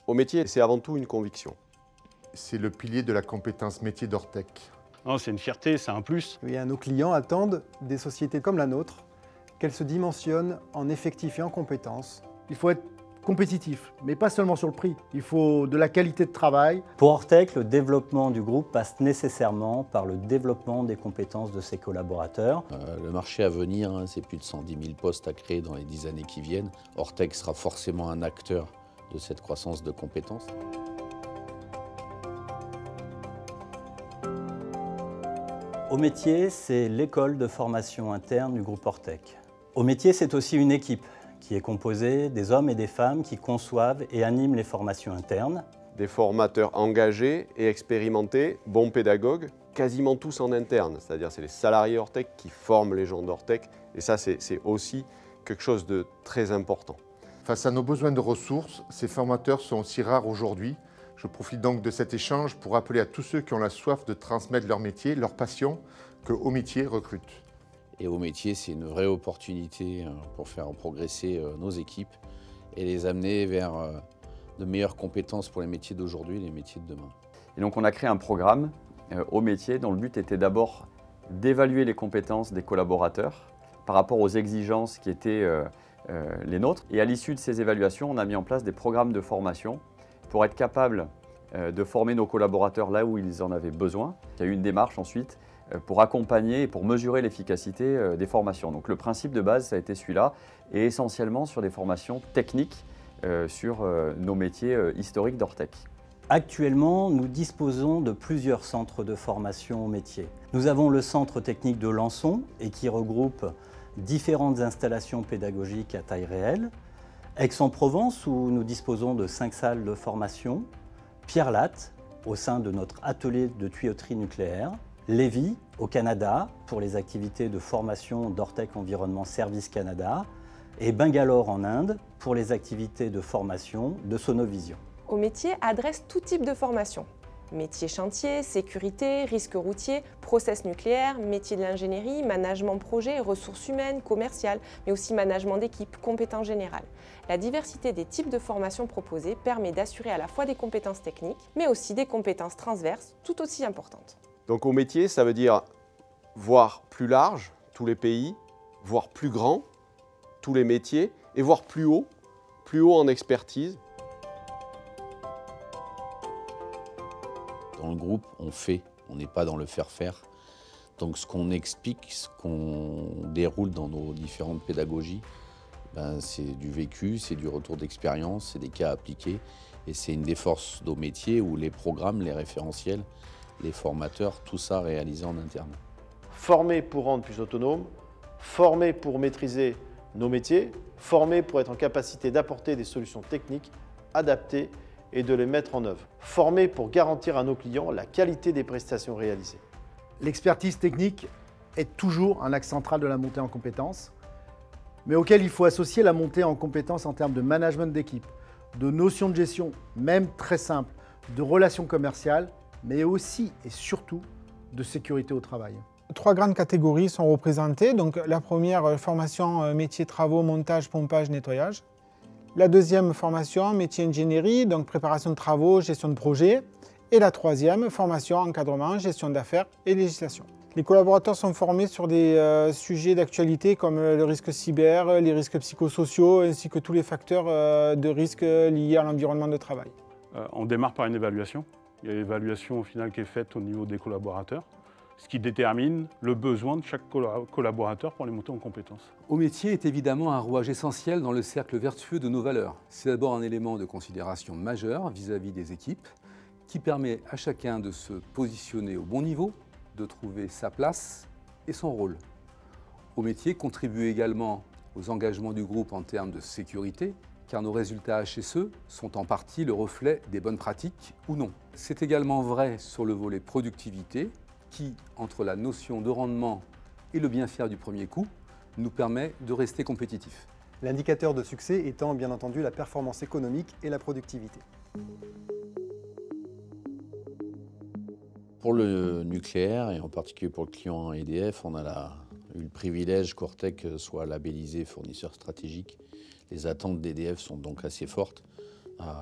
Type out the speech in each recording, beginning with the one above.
Au métier, c'est avant tout une conviction. C'est le pilier de la compétence métier d'Ortec. C'est une fierté, c'est un plus. Nos clients attendent des sociétés comme la nôtre, qu'elles se dimensionnent en effectifs et en compétences. Il faut être compétitif, mais pas seulement sur le prix. Il faut de la qualité de travail. Pour Ortec, le développement du groupe passe nécessairement par le développement des compétences de ses collaborateurs. Le marché à venir, c'est plus de 110 000 postes à créer dans les 10 années qui viennent. Ortec sera forcément un acteur de cette croissance de compétences. Au métier, c'est l'école de formation interne du groupe Ortec. Au métier, c'est aussi une équipe qui est composée des hommes et des femmes qui conçoivent et animent les formations internes. Des formateurs engagés et expérimentés, bons pédagogues, quasiment tous en interne. C'est-à-dire c'est les salariés Ortec qui forment les gens d'Ortec. Et ça, c'est aussi quelque chose de très important. Face à nos besoins de ressources, ces formateurs sont aussi rares aujourd'hui. Je profite donc de cet échange pour rappeler à tous ceux qui ont la soif de transmettre leur métier, leur passion, que Au Métier recrute. Et Au Métier, c'est une vraie opportunité pour faire progresser nos équipes et les amener vers de meilleures compétences pour les métiers d'aujourd'hui et les métiers de demain. Et donc on a créé un programme Au Métier dont le but était d'abord d'évaluer les compétences des collaborateurs par rapport aux exigences qui étaient les nôtres. Et à l'issue de ces évaluations, on a mis en place des programmes de formation pour être capable de former nos collaborateurs là où ils en avaient besoin. Il y a eu une démarche ensuite pour accompagner et pour mesurer l'efficacité des formations. Donc le principe de base, ça a été celui-là, et essentiellement sur des formations techniques sur nos métiers historiques d'Ortec. Actuellement, nous disposons de plusieurs centres de formation au métier. Nous avons le centre technique de Lançon, et qui regroupe différentes installations pédagogiques à taille réelle. Aix-en-Provence, où nous disposons de 5 salles de formation. Pierre-Latte, au sein de notre atelier de tuyauterie nucléaire. Lévis, au Canada, pour les activités de formation d'Ortec Environnement Service Canada. Et Bangalore, en Inde, pour les activités de formation de Sonovision. Au Métier adresse tout type de formation. Métier chantier, sécurité, risque routier, process nucléaire, métier de l'ingénierie, management projet, ressources humaines, commerciales, mais aussi management d'équipe, compétences générales. La diversité des types de formations proposées permet d'assurer à la fois des compétences techniques, mais aussi des compétences transverses tout aussi importantes. Donc au métier, ça veut dire voir plus large, tous les pays, voir plus grand, tous les métiers, et voir plus haut en expertise. Dans le groupe, on fait, on n'est pas dans le faire-faire. Donc ce qu'on explique, ce qu'on déroule dans nos différentes pédagogies, c'est du vécu, c'est du retour d'expérience, c'est des cas appliqués. Et c'est une des forces d'Au Métier où les programmes, les référentiels, les formateurs, tout ça réalisé en interne. Former pour rendre plus autonome, former pour maîtriser nos métiers, former pour être en capacité d'apporter des solutions techniques adaptées et de les mettre en œuvre. Former pour garantir à nos clients la qualité des prestations réalisées. L'expertise technique est toujours un axe central de la montée en compétences, mais auquel il faut associer la montée en compétences en termes de management d'équipe, de notions de gestion, même très simples, de relations commerciales, mais aussi et surtout de sécurité au travail. 3 grandes catégories sont représentées. Donc, la première, formation métier travaux, montage, pompage, nettoyage. La deuxième, formation métier ingénierie, donc préparation de travaux, gestion de projet. Et la troisième, formation encadrement, gestion d'affaires et législation. Les collaborateurs sont formés sur des sujets d'actualité comme le risque cyber, les risques psychosociaux ainsi que tous les facteurs de risque liés à l'environnement de travail. On démarre par une évaluation. Il y a l'évaluation au final qui est faite au niveau des collaborateurs, ce qui détermine le besoin de chaque collaborateur pour les monter en compétences. Au Métier est évidemment un rouage essentiel dans le cercle vertueux de nos valeurs. C'est d'abord un élément de considération majeur vis-à-vis des équipes qui permet à chacun de se positionner au bon niveau, de trouver sa place et son rôle. Au Métier contribue également aux engagements du groupe en termes de sécurité, car nos résultats HSE sont en partie le reflet des bonnes pratiques ou non. C'est également vrai sur le volet productivité, qui, entre la notion de rendement et le bien faire du premier coup, nous permet de rester compétitifs. L'indicateur de succès étant bien entendu la performance économique et la productivité. Pour le nucléaire, et en particulier pour le client EDF, on a eu le privilège qu'Ortec soit labellisé fournisseur stratégique. Les attentes d'EDF sont donc assez fortes.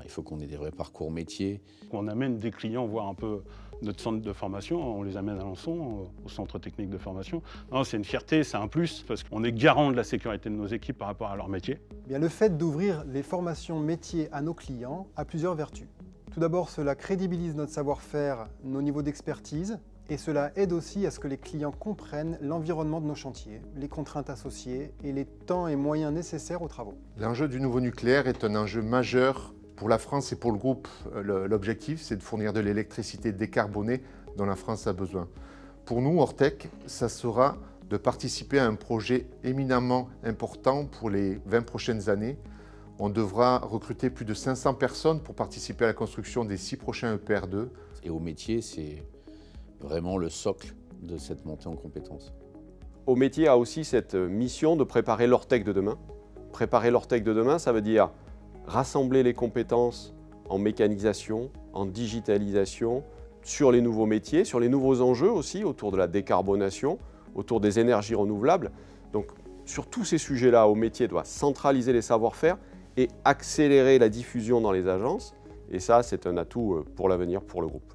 il faut qu'on ait des vrais parcours métiers. On amène des clients voir un peu notre centre de formation, on les amène à Lançon, au centre technique de formation. C'est une fierté, c'est un plus, parce qu'on est garant de la sécurité de nos équipes par rapport à leur métier. Bien, le fait d'ouvrir les formations métiers à nos clients a plusieurs vertus. Tout d'abord, cela crédibilise notre savoir-faire, nos niveaux d'expertise, et cela aide aussi à ce que les clients comprennent l'environnement de nos chantiers, les contraintes associées et les temps et moyens nécessaires aux travaux. L'enjeu du nouveau nucléaire est un enjeu majeur pour la France et pour le groupe. L'objectif, c'est de fournir de l'électricité décarbonée dont la France a besoin. Pour nous, Ortec, ça sera de participer à un projet éminemment important pour les 20 prochaines années. On devra recruter plus de 500 personnes pour participer à la construction des 6 prochains EPR2. Et au métier, c'est vraiment le socle de cette montée en compétences. Au métier a aussi cette mission de préparer l'Ortec de demain. Préparer l'Ortec de demain, ça veut dire rassembler les compétences en mécanisation, en digitalisation, sur les nouveaux métiers, sur les nouveaux enjeux aussi, autour de la décarbonation, autour des énergies renouvelables. Donc, sur tous ces sujets-là, au métier doit centraliser les savoir-faire et accélérer la diffusion dans les agences. Et ça, c'est un atout pour l'avenir, pour le groupe.